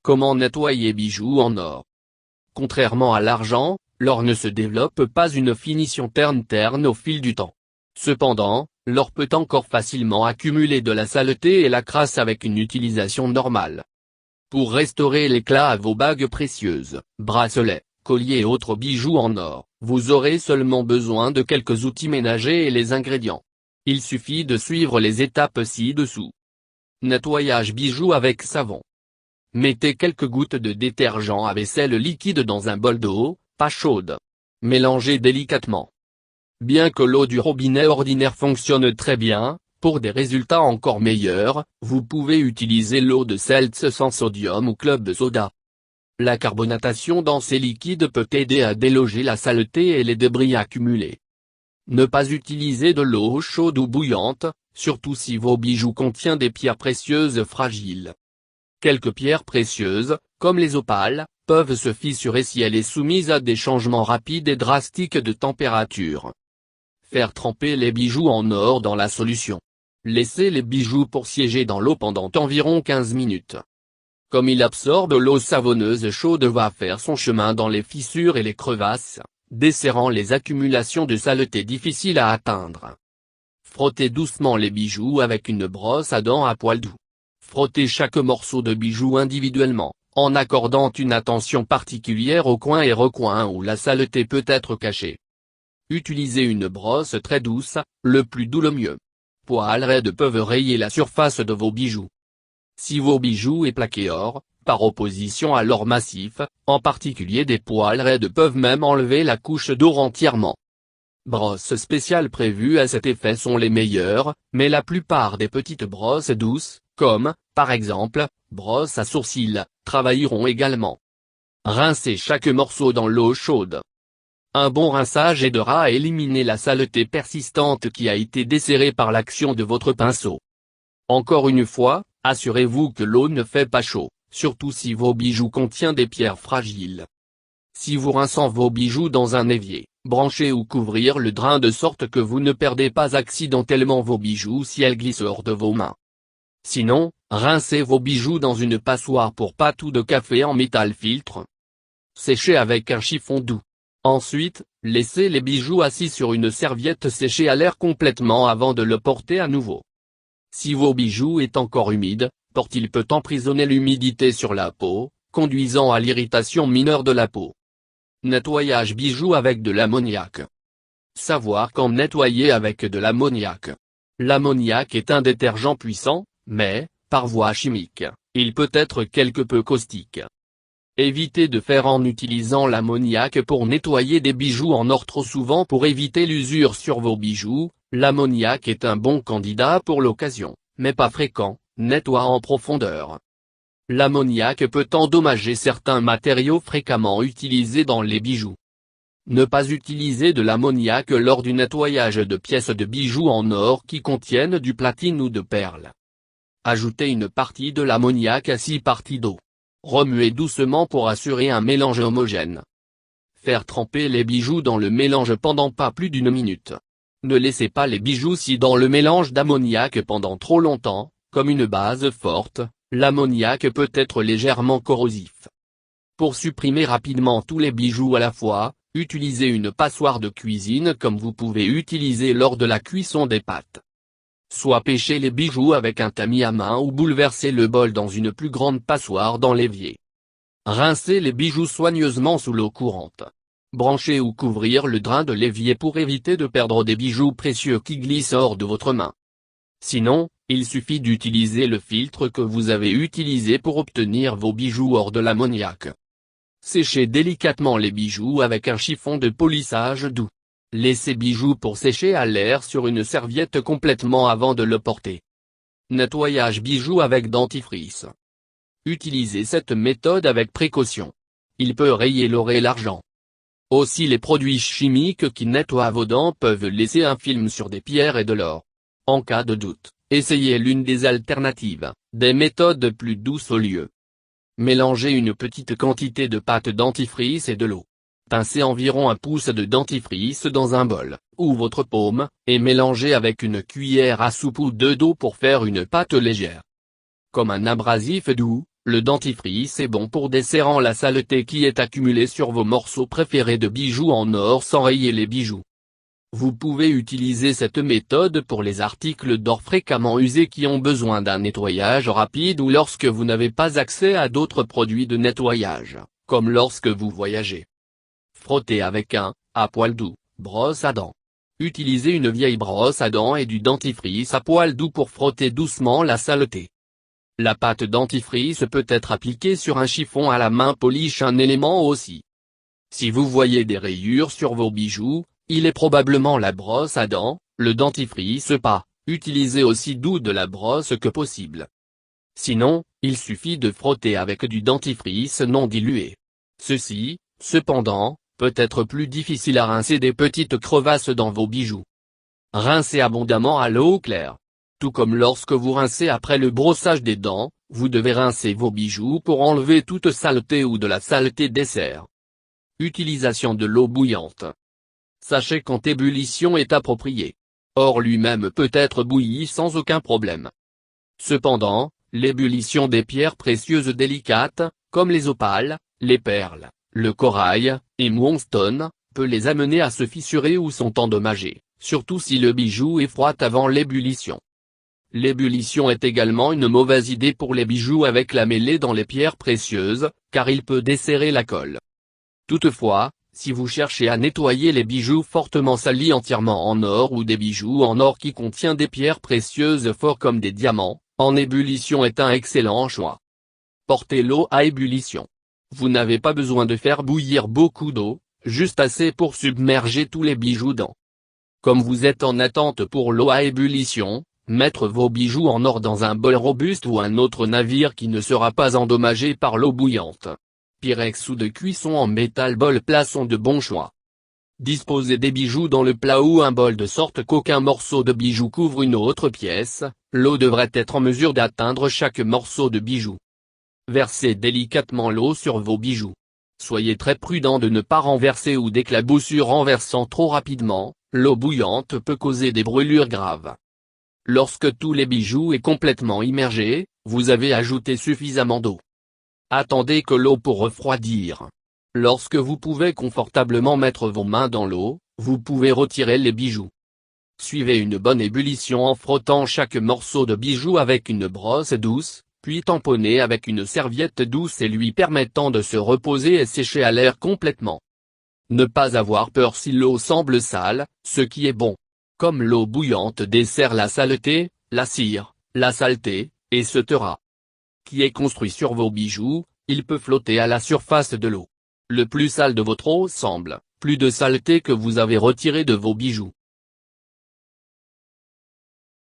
Comment nettoyer bijoux en or? Contrairement à l'argent, l'or ne se développe pas une finition terne au fil du temps. Cependant, l'or peut encore facilement accumuler de la saleté et la crasse avec une utilisation normale. Pour restaurer l'éclat à vos bagues précieuses, bracelets, colliers et autres bijoux en or, vous aurez seulement besoin de quelques outils ménagers et les ingrédients. Il suffit de suivre les étapes ci-dessous. Nettoyage bijoux avec savon. Mettez quelques gouttes de détergent à vaisselle liquide dans un bol d'eau, pas chaude. Mélangez délicatement. Bien que l'eau du robinet ordinaire fonctionne très bien, pour des résultats encore meilleurs, vous pouvez utiliser l'eau de seltz sans sodium ou club soda. La carbonatation dans ces liquides peut aider à déloger la saleté et les débris accumulés. Ne pas utiliser de l'eau chaude ou bouillante, surtout si vos bijoux contiennent des pierres précieuses fragiles. Quelques pierres précieuses, comme les opales, peuvent se fissurer si elle est soumise à des changements rapides et drastiques de température. Faire tremper les bijoux en or dans la solution. Laissez les bijoux poursiéger dans l'eau pendant environ 15 minutes. Comme il absorbe l'eau savonneuse chaude va faire son chemin dans les fissures et les crevasses, desserrant les accumulations de saleté difficiles à atteindre. Frottez doucement les bijoux avec une brosse à dents à poil doux. Frottez chaque morceau de bijou individuellement, en accordant une attention particulière aux coins et recoins où la saleté peut être cachée. Utilisez une brosse très douce, le plus doux le mieux. Poils raides peuvent rayer la surface de vos bijoux. Si vos bijoux est plaqué or, par opposition à l'or massif, en particulier des poils raides peuvent même enlever la couche d'or entièrement. Brosses spéciales prévues à cet effet sont les meilleures, mais la plupart des petites brosses douces, comme, par exemple, brosses à sourcils, travailleront également. Rincez chaque morceau dans l'eau chaude. Un bon rinçage aidera à éliminer la saleté persistante qui a été desserrée par l'action de votre pinceau. Encore une fois, assurez-vous que l'eau ne fait pas chaud, surtout si vos bijoux contiennent des pierres fragiles. Si vous rincez vos bijoux dans un évier, branchez ou couvrir le drain de sorte que vous ne perdez pas accidentellement vos bijoux si elles glissent hors de vos mains. Sinon, rincez vos bijoux dans une passoire pour pâte ou de café en métal filtre. Séchez avec un chiffon doux. Ensuite, laissez les bijoux assis sur une serviette séchée à l'air complètement avant de le porter à nouveau. Si vos bijoux est encore humide, il peut emprisonner l'humidité sur la peau, conduisant à l'irritation mineure de la peau. Nettoyage bijoux avec de l'ammoniac. Savoir quand nettoyer avec de l'ammoniac. L'ammoniac est un détergent puissant, mais, par voie chimique, il peut être quelque peu caustique. Évitez de faire en utilisant l'ammoniac pour nettoyer des bijoux en or trop souvent pour éviter l'usure sur vos bijoux. L'ammoniac est un bon candidat pour l'occasion, mais pas fréquent, nettoie en profondeur. L'ammoniac peut endommager certains matériaux fréquemment utilisés dans les bijoux. Ne pas utiliser de l'ammoniac lors du nettoyage de pièces de bijoux en or qui contiennent du platine ou de perles. Ajoutez une partie de l'ammoniac à 6 parties d'eau. Remuez doucement pour assurer un mélange homogène. Faire tremper les bijoux dans le mélange pendant pas plus d'1 minute. Ne laissez pas les bijoux dans le mélange d'ammoniac pendant trop longtemps, comme une base forte, l'ammoniac peut être légèrement corrosif. Pour supprimer rapidement tous les bijoux à la fois, utilisez une passoire de cuisine comme vous pouvez utiliser lors de la cuisson des pâtes. Soit pêchez les bijoux avec un tamis à main ou bouleversez le bol dans une plus grande passoire dans l'évier. Rincez les bijoux soigneusement sous l'eau courante. Branchez ou couvrir le drain de l'évier pour éviter de perdre des bijoux précieux qui glissent hors de votre main. Sinon, il suffit d'utiliser le filtre que vous avez utilisé pour obtenir vos bijoux hors de l'ammoniac. Séchez délicatement les bijoux avec un chiffon de polissage doux. Laissez bijoux pour sécher à l'air sur une serviette complètement avant de le porter. Nettoyage bijoux avec dentifrice. Utilisez cette méthode avec précaution. Il peut rayer l'or et l'argent. Aussi les produits chimiques qui nettoient vos dents peuvent laisser un film sur des pierres et de l'or. En cas de doute, essayez l'une des alternatives, des méthodes plus douces au lieu. Mélangez une petite quantité de pâte dentifrice et de l'eau. Pincez environ un pouce de dentifrice dans un bol, ou votre paume, et mélangez avec une cuillère à soupe ou 2 d'eau pour faire une pâte légère. Comme un abrasif doux, Le dentifrice est bon pour desserrant la saleté qui est accumulée sur vos morceaux préférés de bijoux en or sans rayer les bijoux. Vous pouvez utiliser cette méthode pour les articles d'or fréquemment usés qui ont besoin d'un nettoyage rapide ou lorsque vous n'avez pas accès à d'autres produits de nettoyage, comme lorsque vous voyagez. Frottez avec à poil doux, brosse à dents. Utilisez une vieille brosse à dents et du dentifrice à poil doux pour frotter doucement la saleté. La pâte dentifrice peut être appliquée sur un chiffon à la main polish un élément aussi. Si vous voyez des rayures sur vos bijoux, il est probablement la brosse à dents, le dentifrice pas, utilisez aussi doux de la brosse que possible. Sinon, il suffit de frotter avec du dentifrice non dilué. Ceci, cependant, peut être plus difficile à rincer des petites crevasses dans vos bijoux. Rincez abondamment à l'eau claire. Tout comme lorsque vous rincez après le brossage des dents, vous devez rincer vos bijoux pour enlever toute saleté ou de la saleté dessert. Utilisation de l'eau bouillante. Sachez quand ébullition est appropriée. Or lui-même peut être bouilli sans aucun problème. Cependant, l'ébullition des pierres précieuses délicates, comme les opales, les perles, le corail, et moonstone, peut les amener à se fissurer ou sont endommagés, surtout si le bijou est froid avant l'ébullition. L'ébullition est également une mauvaise idée pour les bijoux avec la mêlée dans les pierres précieuses, car il peut desserrer la colle. Toutefois, si vous cherchez à nettoyer les bijoux fortement salis entièrement en or ou des bijoux en or qui contiennent des pierres précieuses fortes comme des diamants, en ébullition est un excellent choix. Portez l'eau à ébullition. Vous n'avez pas besoin de faire bouillir beaucoup d'eau, juste assez pour submerger tous les bijoux dans. Comme vous êtes en attente pour l'eau à ébullition, mettre vos bijoux en or dans un bol robuste ou un autre navire qui ne sera pas endommagé par l'eau bouillante. Pyrex ou de cuisson en métal bol plat sont de bons choix. Disposez des bijoux dans le plat ou un bol de sorte qu'aucun morceau de bijou couvre une autre pièce, l'eau devrait être en mesure d'atteindre chaque morceau de bijou. Versez délicatement l'eau sur vos bijoux. Soyez très prudent de ne pas renverser ou d'éclaboussure en versant trop rapidement, l'eau bouillante peut causer des brûlures graves. Lorsque tous les bijoux est complètement immergé, vous avez ajouté suffisamment d'eau. Attendez que l'eau pour refroidir. Lorsque vous pouvez confortablement mettre vos mains dans l'eau, vous pouvez retirer les bijoux. Suivez une bonne ébullition en frottant chaque morceau de bijou avec une brosse douce, puis tamponnez avec une serviette douce et lui permettant de se reposer et sécher à l'air complètement. Ne pas avoir peur si l'eau semble sale, ce qui est bon. Comme l'eau bouillante dessert la saleté, la cire, la saleté, etc. Qui est construit sur vos bijoux, il peut flotter à la surface de l'eau. Le plus sale de votre eau semble, plus de saleté que vous avez retiré de vos bijoux.